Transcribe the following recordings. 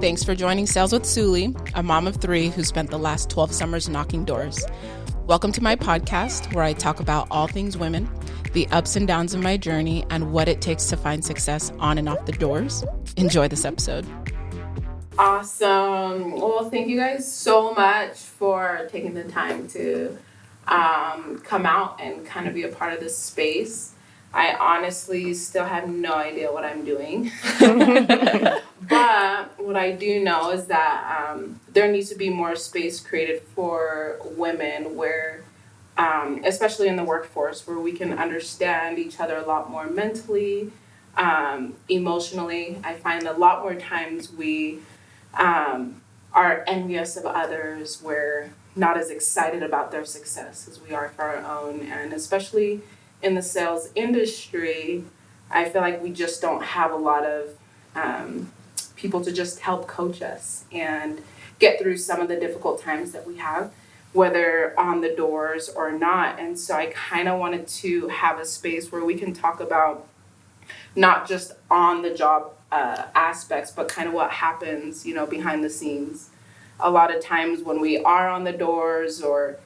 Thanks for joining Sales with Suli, a mom of three who spent the last 12 summers knocking doors. Welcome to my podcast, where I talk about all things women, the ups and downs of my journey, and what it takes to find success on and off the doors. Enjoy this episode. Awesome. Well, thank you guys so much for taking the time to come out and kind of be a part of this space. I honestly still have no idea what I'm doing. But what I do know is that there needs to be more space created for women where, especially in the workforce, where we can understand each other a lot more mentally, emotionally. I find a lot more times we are envious of others. We're not as excited about their success as we are for our own. And especially in the sales industry, I feel like we just don't have a lot of people to just help coach us and get through some of the difficult times that we have, whether on the doors or not. And so I kind of wanted to have a space where we can talk about not just on the job aspects, but kind of what happens, behind the scenes. A lot of times when we are on the doors or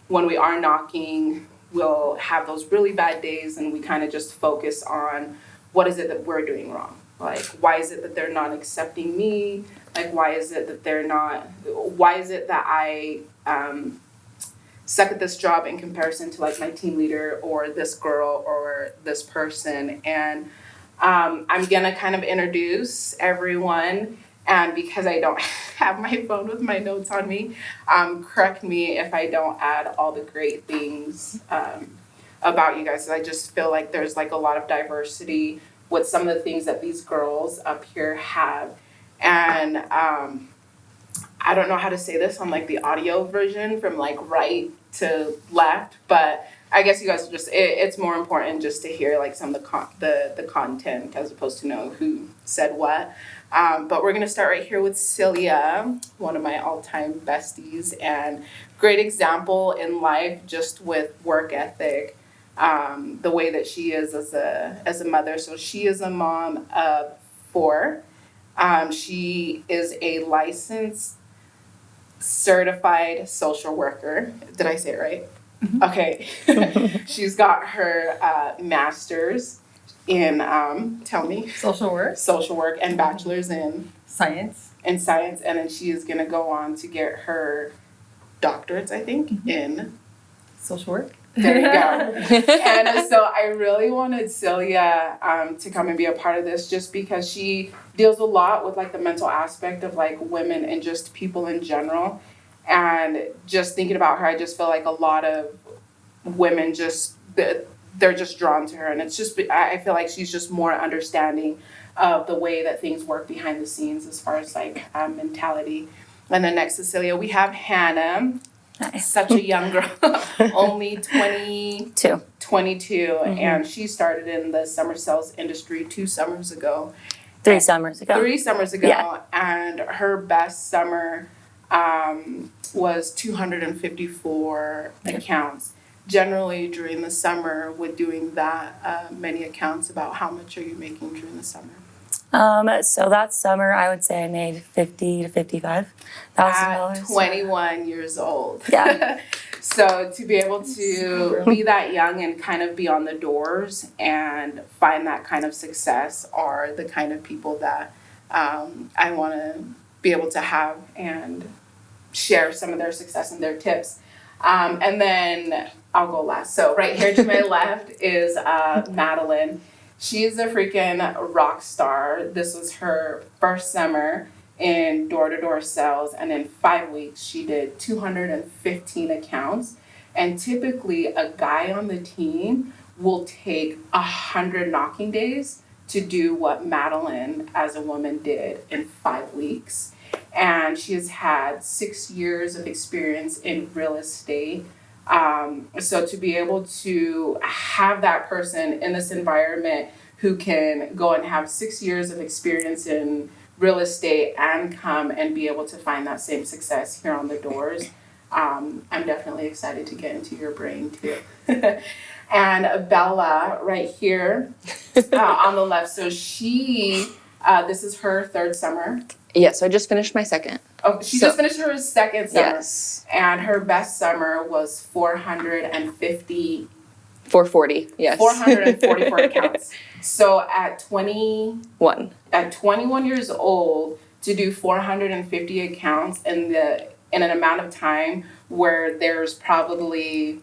when we are knocking, we'll have those really bad days and we kind of just focus on what is it that we're doing wrong. Like, why is it that they're not accepting me? Like, why is it that I suck at this job in comparison to like my team leader or this girl or this person? And I'm gonna kind of introduce everyone, and because I don't have my phone with my notes on me, correct me if I don't add all the great things about you guys. I just feel like there's like a lot of diversity with some of the things that these girls up here have. And I don't know how to say this on like the audio version from like right to left, but I guess you guys will just, it's more important just to hear like some of the content as opposed to know who said what. But we're going to start right here with Celia, one of my all-time besties and great example in life just with work ethic, the way that she is as a mother. So she is a mom of 4. She is a licensed certified social worker. Did I say it right? Mm-hmm. Okay. She's got her master's in, tell me. Social work and bachelor's in science. And then she is going to go on to get her doctorates, I think, mm-hmm. in social work. There you go. And so I really wanted Celia to come and be a part of this just because she deals a lot with like the mental aspect of like women and just people in general. And just thinking about her, I just feel like a lot of women they're just drawn to her. And it's just, I feel like she's just more understanding of the way that things work behind the scenes as far as like mentality. And then next to Celia, we have Hannah. Nice. Such a young girl, only 22, mm-hmm. and she started in the summer sales industry 2 summers ago. 3 summers ago. Yeah. And her best summer was 254 accounts. Generally, during the summer, with doing that many accounts, about how much are you making during the summer? So that summer, I would say I made $50,000 to $55,000. At 21 years old. Yeah. So to be able to be that young and kind of be on the doors and find that kind of success are the kind of people that I want to be able to have and share some of their success and their tips. And then I'll go last. So right here to my left is Madeline. She's a freaking rock star. This was her first summer in door-to-door sales, and in 5 weeks, she did 215 accounts. And typically, a guy on the team will take 100 knocking days to do what Madeline, as a woman, did in 5 weeks. And she has had 6 years of experience in real estate. So to be able to have that person in this environment who can go and have 6 years of experience in real estate and come and be able to find that same success here on the doors, I'm definitely excited to get into your brain too. And Bella right here on the left. So she, this is her 3rd summer Yes, so I just finished my second. Oh, she just finished her second summer. Yes. And her best summer was 440. 440, yes. 444 accounts. So at 21 years old, to do 450 accounts in an amount of time where there's probably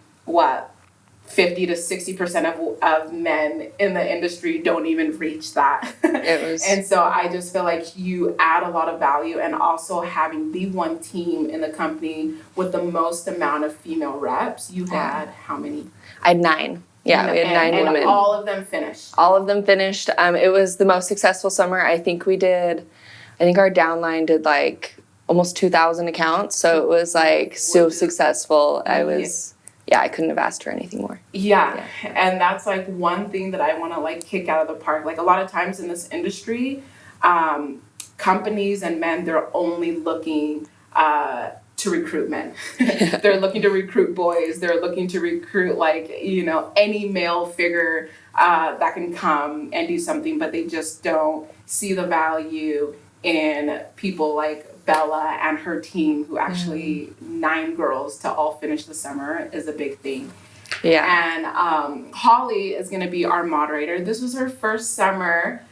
50 to 60% of men in the industry don't even reach that. And so I just feel like you add a lot of value, and also having the one team in the company with the most amount of female reps. You had how many? I had 9. Yeah, we had 9 women. And all of them finished. All of them finished. It was the most successful summer. I think our downline did like almost 2,000 accounts. So it was like so successful. I couldn't have asked for anything more. Yeah. And that's like one thing that I want to like kick out of the park. Like a lot of times in this industry, companies and men, they're only looking to recruit men. They're looking to recruit boys. They're looking to recruit any male figure that can come and do something, but they just don't see the value in people like Bella and her team, who actually 9 girls to all finish the summer is a big thing. Yeah. And Holly is going to be our moderator. This was her first summer.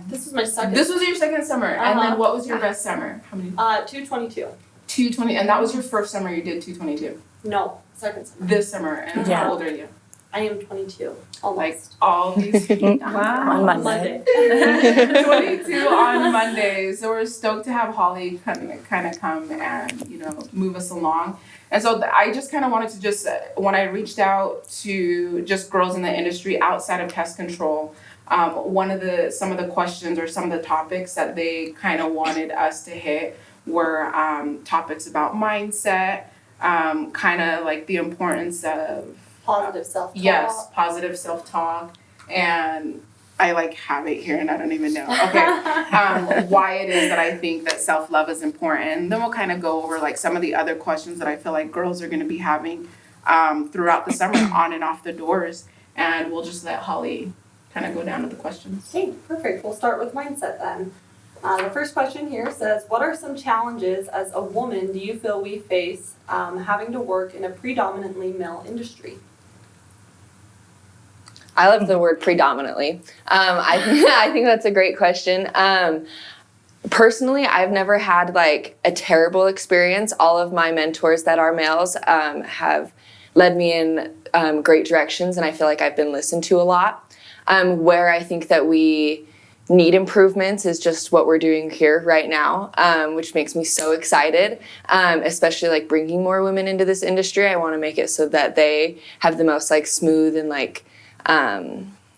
This was my second. This was your second summer. And then what was your best summer? How many? 222. 220. And that was your first summer you did 222? No, second summer. This summer. And how old are you? I am 22. Almost. Like all these. Wow. On Monday. 22 on Monday. So we're stoked to have Holly kind of come and, move us along. And so I just kind of wanted to when I reached out to just girls in the industry outside of pest control, some of the questions or some of the topics that they kind of wanted us to hit were topics about mindset, kind of like the importance of positive self-talk. Yes, positive self-talk. And I have it here and I don't even know. Okay. Why it is that I think that self-love is important. And then we'll kind of go over some of the other questions that I feel like girls are going to be having throughout the summer on and off the doors. And we'll just let Holly kind of go down to the questions. Okay, perfect. We'll start with mindset then. The first question here says, what are some challenges as a woman do you feel we face having to work in a predominantly male industry? I love the word predominantly. I think that's a great question. Personally, I've never had a terrible experience. All of my mentors that are males have led me in great directions, and I feel like I've been listened to a lot. Where I think that we need improvements is just what we're doing here right now, which makes me so excited, especially bringing more women into this industry. I want to make it so that they have the most smooth and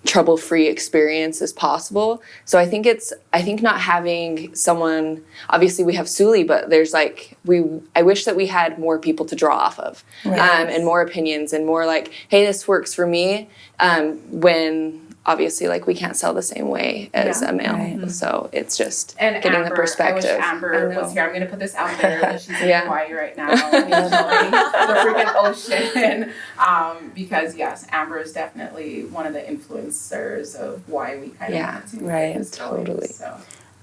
trouble-free experience as possible. So I think not having someone, obviously we have Suli, but there's I wish that we had more people to draw off of, and more opinions and more hey, this works for me, when obviously we can't sell the same way as a male. Right. So it's just getting Amber, the perspective. I wish Amber was here. I'm going to put this out there that she's in Hawaii right now, enjoying the freaking ocean. Because yes, Amber is definitely one of the influencers of why we kind of want to get this going. Totally. So.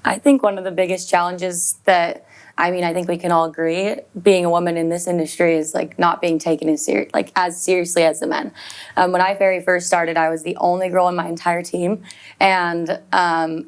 I think one of the biggest challenges that I think we can all agree, being a woman in this industry is not being taken as seriously as the men. When I very first started, I was the only girl in my entire team, and I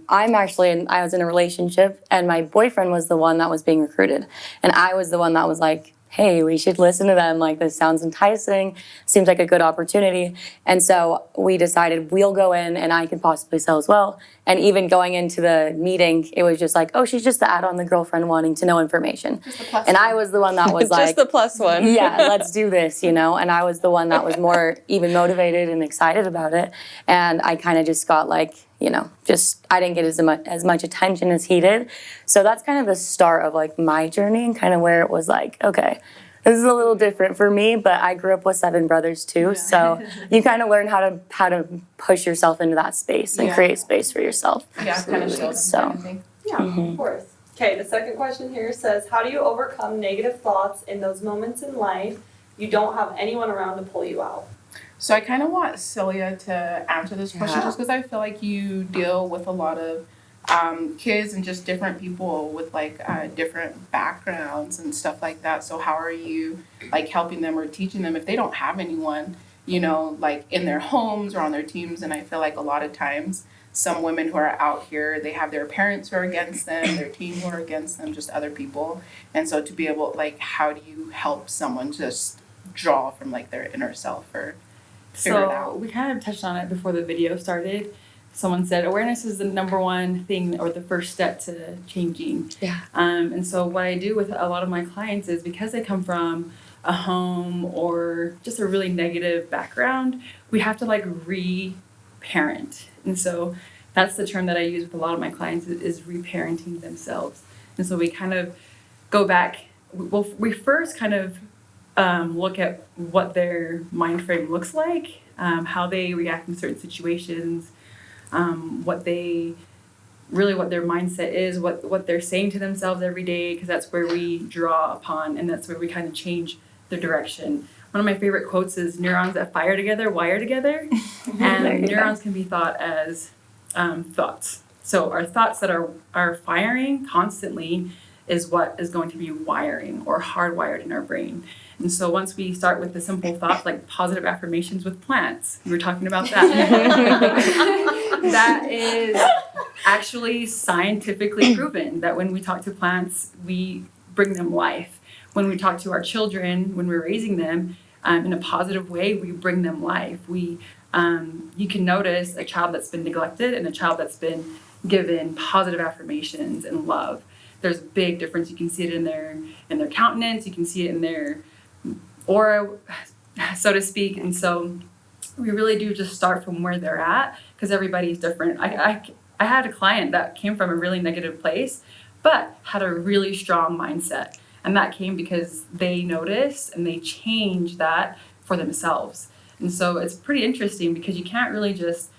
was in a relationship, and my boyfriend was the one that was being recruited, and I was the one that was hey, we should listen to them. This sounds enticing, seems like a good opportunity. And so we decided we'll go in and I can possibly sell as well. And even going into the meeting, it was just oh, she's just the add-on, the girlfriend wanting to know information. And I was the one that was just the plus one. Yeah, let's do this, And I was the one that was more even motivated and excited about it. And I kind of just got I didn't get as much attention as he did. So that's kind of the start of my journey and kind of where it was okay, this is a little different for me, but I grew up with 7 brothers too. Yeah. So you kind of learn how to push yourself into that space and create space for yourself. Yeah, kind of shows them kind of thing. Yeah, of course. Okay, the second question here says, how do you overcome negative thoughts in those moments in life you don't have anyone around to pull you out? So I kind of want Celia to answer this question just because I feel like you deal with a lot of kids and just different people with like different backgrounds and stuff like that. So how are you like helping them or teaching them if they don't have anyone, you know, like in their homes or on their teams? And I feel like a lot of times some women who are out here, they have their parents who are against them, their team who are against them, just other people. And so to be able, like, how do you help someone just draw from like their inner self or figure it out? So we kind of touched on it before the video started. Someone said awareness is the number one thing or the first step to changing. Yeah. And so what I do with a lot of my clients is because they come from a home or just a really negative background, we have to like re-parent. And so that's the term that I use with a lot of my clients is reparenting themselves. And so we kind of go back, well, we first kind of look at what their mind frame looks like, how they react in certain situations, what their mindset is, what they're saying to themselves every day, because that's where we draw upon and that's where we kind of change the direction. One of my favorite quotes is neurons that fire together, wire together. And neurons can be thought as thoughts. So our thoughts that are firing constantly is what is going to be wiring or hardwired in our brain. And so once we start with the simple thoughts like positive affirmations with plants, we were talking about that. That is actually scientifically proven that when we talk to plants, we bring them life. When we talk to our children, when we're raising them in a positive way, we bring them life. You can notice a child that's been neglected and a child that's been given positive affirmations and love. There's a big difference. You can see it in their countenance. You can see it in their aura, so to speak. And so we really do just start from where they're at because everybody's different. I had a client that came from a really negative place, but had a really strong mindset. And that came because they noticed and they changed that for themselves. And so it's pretty interesting because you can't really just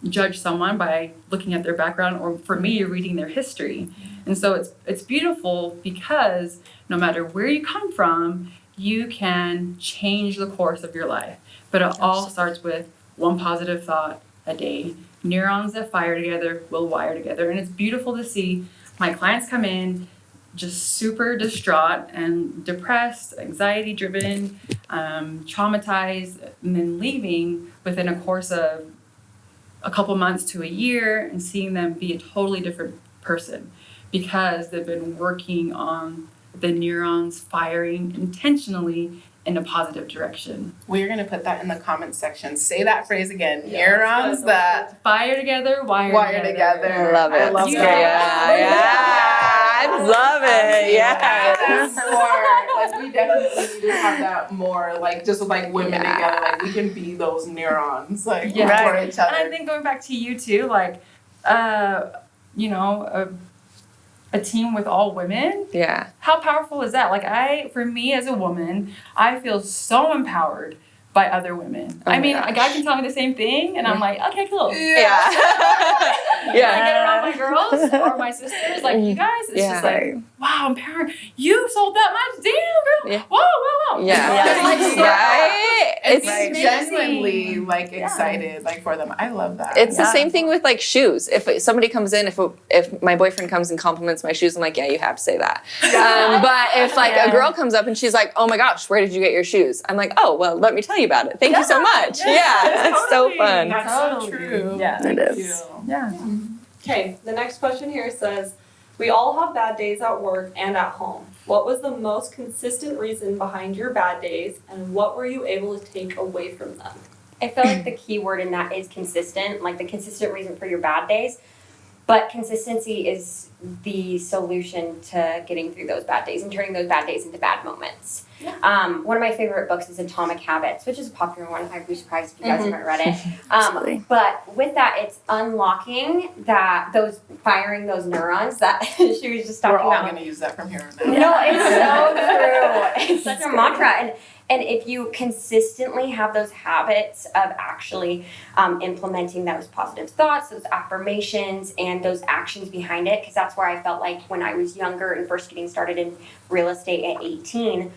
judge someone by looking at their background or, for me, reading their history. And so it's beautiful because no matter where you come from, you can change the course of your life. But it all starts with one positive thought a day. Neurons that fire together will wire together. And it's beautiful to see my clients come in just super distraught and depressed, anxiety driven, traumatized, and then leaving within a course of a couple months to a year and seeing them be a totally different person because they've been working on the neurons firing intentionally in a positive direction. We're going to put that in the comments section. Say that phrase again. Neurons that fire together, wire together. I love it. I love Yeah. I love it. That's more, like, we definitely need to have that more, like, just with, like, women together. Like, we can be those neurons, like, for each other. And I think going back to you, too, like, a team with all women. Yeah. How powerful is that? Like for me as a woman, I feel so empowered by other women. Oh I mean, gosh. a guy can tell me the same thing, and I'm like, okay, cool. Yeah. I get around my girls or my sisters, like you guys. It's just like, wow, empowering. You sold that much, damn girl. Yeah. Whoa. Yeah. Like, so- Right? It's Right. genuinely, like, excited, like, for them. I love that. It's the same thing with like shoes. If somebody comes in, if my boyfriend comes and compliments my shoes, I'm like, yeah, you have to say that. But if like a girl comes up and she's like, oh my gosh, where did you get your shoes? I'm like, oh, well, let me tell you about it. Thank you so much. Yeah, it's so fun. That's so true. Yeah. Thank It is. you. Yeah. Okay, the next question here says, we all have bad days at work and at home. What was the most consistent reason behind your bad days, and what were you able to take away from them? I feel like the key word in that is consistent, like the consistent reason for your bad days. But consistency is the solution to getting through those bad days and turning those bad days into bad moments. Yeah. One of my favorite books is Atomic Habits, which is a popular one. I'd be surprised if you guys haven't read it. Absolutely. But with that, it's unlocking firing those neurons that she was just talking We're all about. going to use that from here on out. No, it's so true. It's such a mantra. And if you consistently have those habits of actually implementing those positive thoughts, those affirmations, and those actions behind it, because that's where I felt like when I was younger and first getting started in real estate at 18,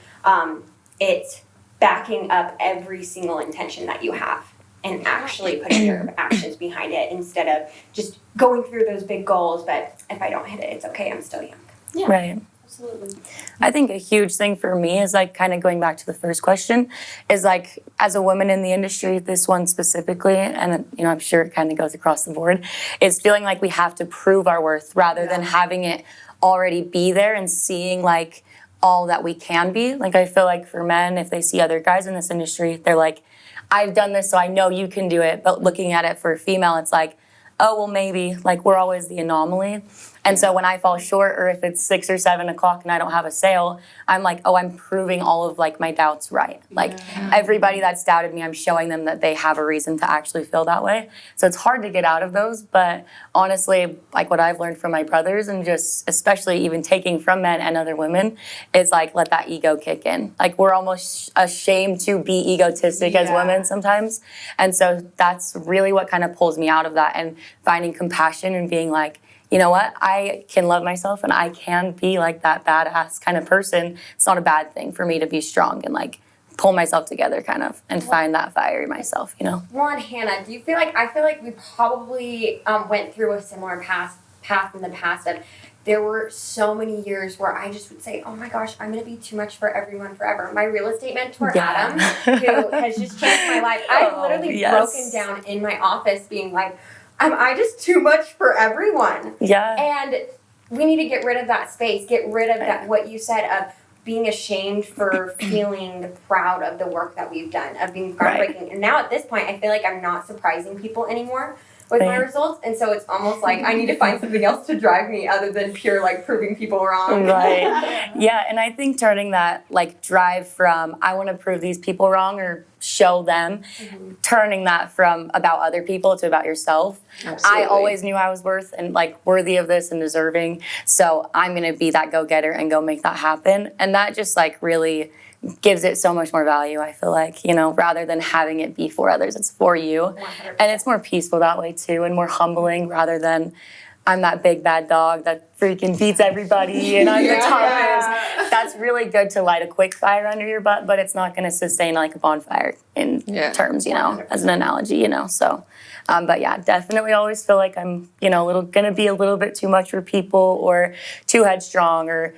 it's backing up every single intention that you have. and actually putting your actions behind it instead of just going through those big goals, but if I don't hit it, it's okay, I'm still young. Yeah. Right. Absolutely. I think a huge thing for me is like kind of going back to the first question is like as a woman in the industry, this one specifically, and I'm sure it kind of goes across the board, is feeling like we have to prove our worth rather than having it already be there and seeing like all that we can be. Like I feel like for men, if they see other guys in this industry, they're like, I've done this, so I know you can do it. But looking at it for a female, it's like, oh, well, maybe. Like we're always the anomaly. And so when I fall short, or if it's 6 or 7 o'clock and I don't have a sale, I'm like, oh, I'm proving all of like my doubts right. Like everybody that's doubted me, I'm showing them that they have a reason to actually feel that way. So it's hard to get out of those. But honestly, like what I've learned from my brothers and just especially even taking from men and other women is like, let that ego kick in. Like we're almost ashamed to be egotistic as women sometimes. And so that's really what kind of pulls me out of that and finding compassion and being like, you know what, I can love myself and I can be like that badass kind of person. It's not a bad thing for me to be strong and like pull myself together kind of and find that fire in myself, you know? Well, and Hannah, do you feel like, I feel like we probably went through a similar path in the past of there were so many years where I just would say, oh my gosh, I'm going to be too much for everyone forever. My real estate mentor, Adam, who has just changed my life, I've literally broken down in my office being like, am I just too much for everyone? Yeah. And we need to get rid of that space, get rid of that, what you said of being ashamed for feeling proud of the work that we've done, of being groundbreaking. And now at this point, I feel like I'm not surprising people anymore with my results. And so it's almost like I need to find something else to drive me other than pure like proving people wrong. Right. Yeah, and I think turning that like drive from I want to prove these people wrong or show them, turning that from about other people to about yourself. Absolutely. I always knew I was worth and like worthy of this and deserving. So I'm going to be that go-getter and go make that happen. And that just like really gives it so much more value, I feel like, you know, rather than having it be for others, it's for you. 100%. And it's more peaceful that way too and more humbling rather than I'm that big bad dog that freaking beats everybody and I'm the toughest. That's really good to light a quick fire under your butt, but it's not going to sustain like a bonfire in terms, you know, 100%. As an analogy, you know. So, but yeah, definitely always feel like I'm, you know, going to be a little bit too much for people or too headstrong or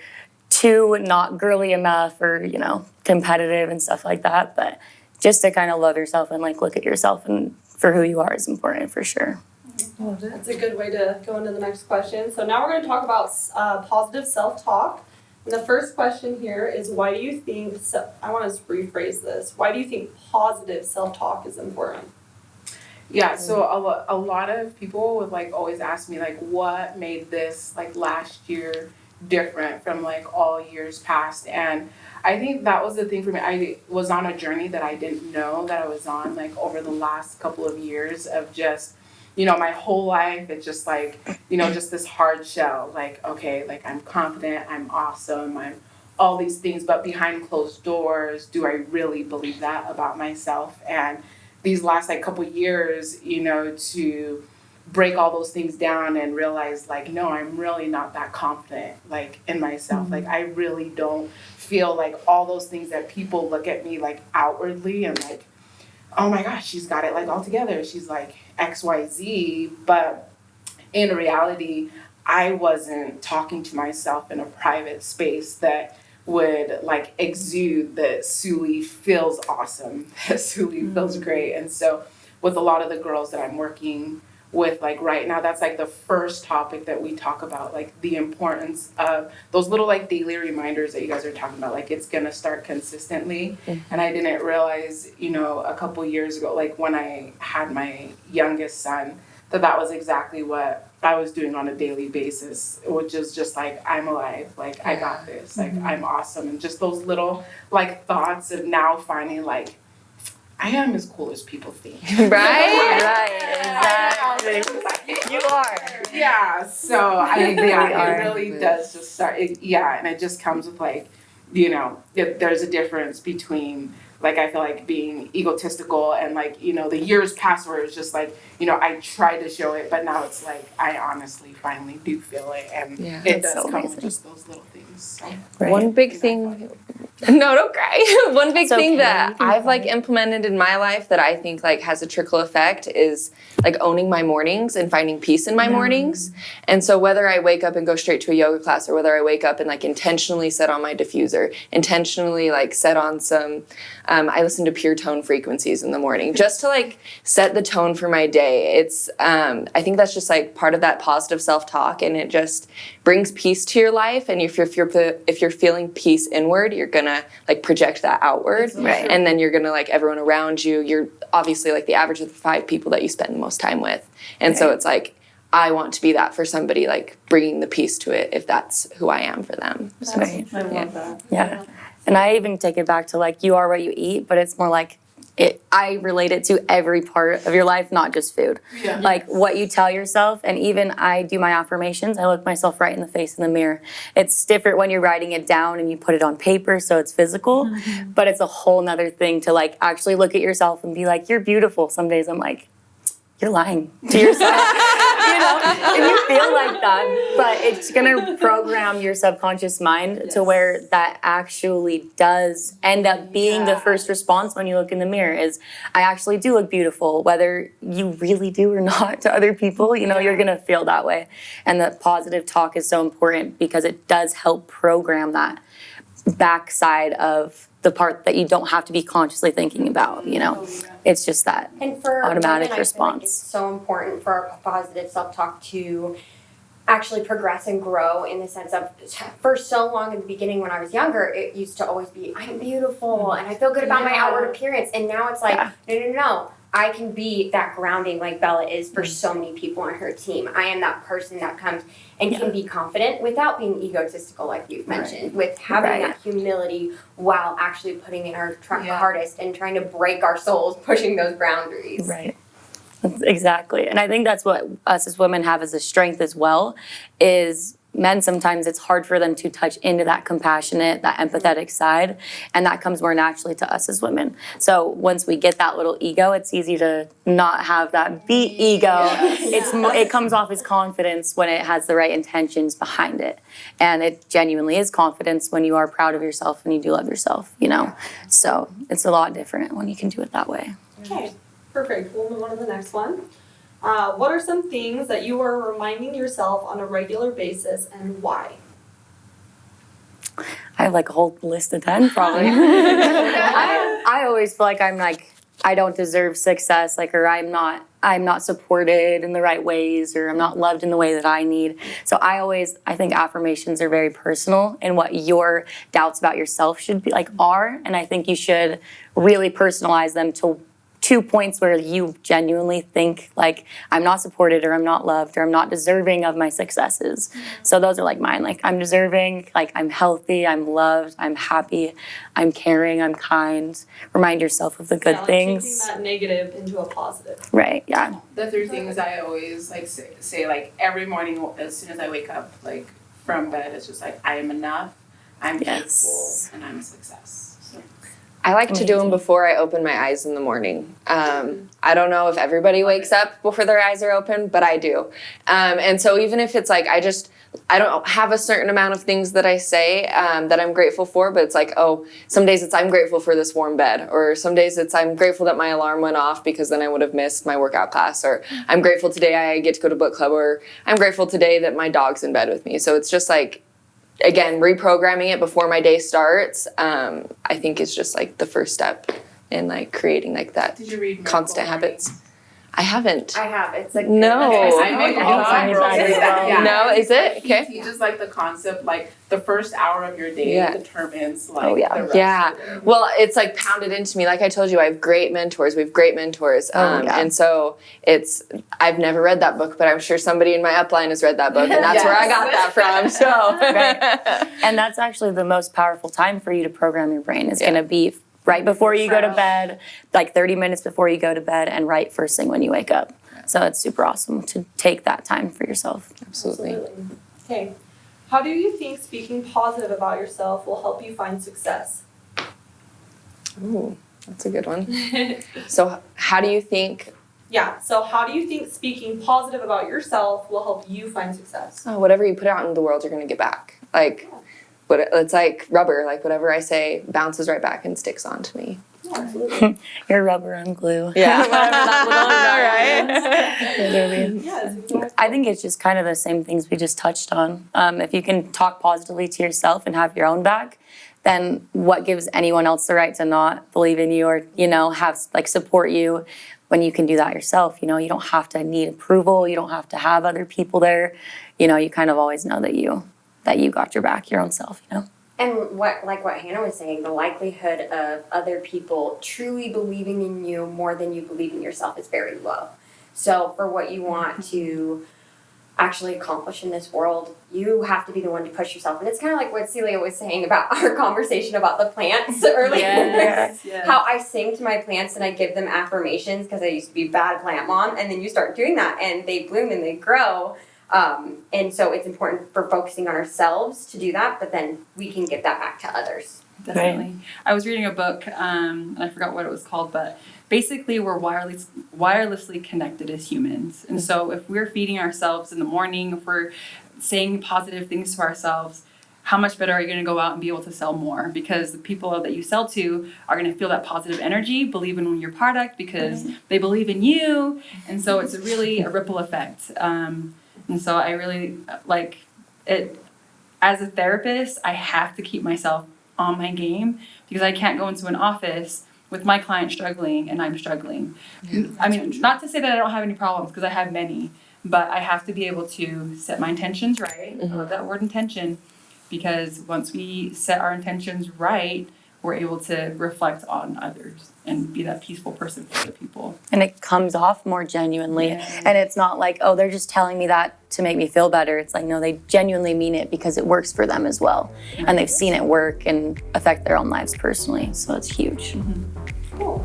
too not girly enough or, you know, competitive and stuff like that. But just to kind of love yourself and like look at yourself and for who you are is important for sure. That's a good way to go into the next question. So now we're going to talk about positive self-talk. And the first question here is why do you think, I want to rephrase this, why do you think positive self-talk is important? Yeah, so a lot of people would like always ask me like what made this like last year different from like all years past. And I think that was the thing for me. I was on a journey that I didn't know that I was on like over the last couple of years of just, you know, my whole life, it's just like, you know, just this hard shell, like, okay, like I'm confident, I'm awesome, I'm all these things, but behind closed doors, do I really believe that about myself? And these last like couple years, you know, to break all those things down and realize like, no, I'm really not that confident like in myself. Like I really don't feel like all those things that people look at me like outwardly and like, oh my gosh, she's got it like all together. She's like XYZ. But in reality, I wasn't talking to myself in a private space that would like exude that Suli feels awesome, that Suli feels great. And so with a lot of the girls that I'm working with like right now, that's like the first topic that we talk about, like the importance of those little like daily reminders that you guys are talking about, like it's gonna start consistently. And I didn't realize, you know, a couple years ago, like when I had my youngest son, that was exactly what I was doing on a daily basis, which is just like, I'm alive, like I got this, like I'm awesome. And just those little like thoughts of now finding like, I am as cool as people think. Right, exactly. You are. Yeah, so it really does just start, and it just comes with like, you know, there's a difference between like, I feel like being egotistical and like, you know, the years past where it was just like, you know, I tried to show it, but now it's like, I honestly finally do feel it. And it does come with just those little things. So. One big thing No, don't cry. One big It's thing okay, that you can I've cry. like implemented in my life that I think like has a trickle effect is like owning my mornings and finding peace in my mornings. And so whether I wake up and go straight to a yoga class or whether I wake up and like intentionally set on my diffuser, intentionally like set on some, I listen to pure tone frequencies in the morning just to like set the tone for my day. It's, I think that's just like part of that positive self-talk, and it just brings peace to your life. And if you're feeling peace inward, you're gonna like project that outward. Right. And then you're gonna like everyone around you, you're obviously like the average of the 5 people that you spend the most time with. And so it's like, I want to be that for somebody, like bringing the peace to it if that's who I am for them. So, Right. I love that. Yeah. And I even take it back to like, you are what you eat, but it's more like, I relate it to every part of your life, not just food. Yeah. Like what you tell yourself, and even I do my affirmations, I look myself right in the face in the mirror. It's different when you're writing it down and you put it on paper, so it's physical, but it's a whole nother thing to like actually look at yourself and be like, you're beautiful. Some days I'm like, you're lying to yourself, and you feel like that, but it's gonna program your subconscious mind to where that actually does end up being the first response when you look in the mirror is, I actually do look beautiful, whether you really do or not to other people, you're gonna feel that way. And the positive talk is so important because it does help program that backside of the part that you don't have to be consciously thinking about, It's just that And for automatic women, I feel response. like it's so important for our positive self-talk to actually progress and grow in the sense of, for so long in the beginning when I was younger, it used to always be, I'm beautiful and I feel good about my outward appearance. And now it's like, no. I can be that grounding like Bella is for so many people on her team. I am that person that comes and can be confident without being egotistical, like you've mentioned, with having that humility while actually putting in our hardest and trying to break our souls, pushing those boundaries. Right. Exactly. And I think that's what us as women have as a strength as well, is men, sometimes it's hard for them to touch into that compassionate, that empathetic side, and that comes more naturally to us as women. So once we get that little ego, it's easy to not have that ego. It comes off as confidence when it has the right intentions behind it. And it genuinely is confidence when you are proud of yourself and you do love yourself, So it's a lot different when you can do it that way. Okay, perfect. We'll move on to the next one. What are some things that you are reminding yourself on a regular basis and why? I have like a whole list of 10 probably. I always feel like I don't deserve success, or I'm not supported in the right ways, or I'm not loved in the way that I need. So I think affirmations are very personal, and what your doubts about yourself should be are, and I think you should really personalize them to 2 points where you genuinely think I'm not supported, or I'm not loved, or I'm not deserving of my successes. So those are mine. I'm deserving, I'm healthy, I'm loved, I'm happy, I'm caring, I'm kind. Remind yourself of the good things. Changing that negative into a positive. Right, yeah. The 3 things I always say every morning as soon as I wake up from bed, it's just I am enough, I'm beautiful, and I'm a success. So. I like to do them before I open my eyes in the morning. I don't know if everybody wakes up before their eyes are open, but I do. And so even if it's I don't have a certain amount of things that I say that I'm grateful for, but it's some days it's I'm grateful for this warm bed, or some days it's I'm grateful that my alarm went off because then I would have missed my workout class, or I'm grateful today I get to go to book club, or I'm grateful today that my dog's in bed with me. So it's just again, reprogramming it before my day starts, I think is just the first step in creating that Did you read constant habits. I haven't. I have. It's No. I make all I that. No, is it? Okay. He teaches the concept the first hour of your day determines the rest Yeah. of it. Well, it's pounded into me. Like I told you, I have great mentors. We have great mentors. And so I've never read that book, but I'm sure somebody in my upline has read that book, and that's where I got that from. So Right. And that's actually the most powerful time for you to program your brain. It's going to be right before you go to bed, 30 minutes before you go to bed, and right first thing when you wake up. So it's super awesome to take that time for yourself. Absolutely. Okay. How do you think speaking positive about yourself will help you find success? Ooh, that's a good one. So how do you think... Yeah, so how do you think speaking positive about yourself will help you find success? Whatever you put out in the world, you're going to get back. it's like rubber. Like whatever I say bounces right back and sticks onto me. Absolutely. You're rubber, I'm glue. Yeah. Whatever that little Right. Yes, exactly. I think it's just kind of the same things we just touched on. If you can talk positively to yourself and have your own back, then what gives anyone else the right to not believe in you or, have like support you when you can do that yourself? You don't have to need approval. You don't have to have other people there. You kind of always know that you got your back, your own self, And what Hannah was saying, the likelihood of other people truly believing in you more than you believe in yourself is very low. So for what you want to actually accomplish in this world, you have to be the one to push yourself. And it's kind of like what Celia was saying about our conversation about the plants earlier. Yes. How I sing to my plants and I give them affirmations because I used to be a bad plant mom. And then you start doing that and they bloom and they grow. And so it's important for focusing on ourselves to do that, but then we can give that back to others. Definitely. Right. I was reading a book, and I forgot what it was called, but basically we're wirelessly connected as humans. And so if we're feeding ourselves in the morning, if we're saying positive things to ourselves, how much better are you going to go out and be able to sell more? Because the people that you sell to are going to feel that positive energy, believe in your product because they believe in you. And so it's really a ripple effect. And so I really like it. As a therapist, I have to keep myself on my game because I can't go into an office with my client struggling and I'm struggling. I mean, not to say that I don't have any problems because I have many, but I have to be able to set my intentions right. I love that word intention because once we set our intentions right, we're able to reflect on others and be that peaceful person for other people. And it comes off more genuinely. Yeah. And it's not like, oh, they're just telling me that to make me feel better. It's like, no, they genuinely mean it because it works for them as well. And they've seen it work and affect their own lives personally. So it's huge. Cool.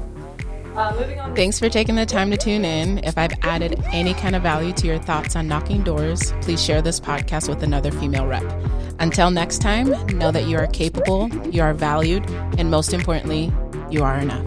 Moving on. Thanks for taking the time to tune in. If I've added any kind of value to your thoughts on knocking doors, please share this podcast with another female rep. Until next time, know that you are capable, you are valued, and most importantly, you are enough.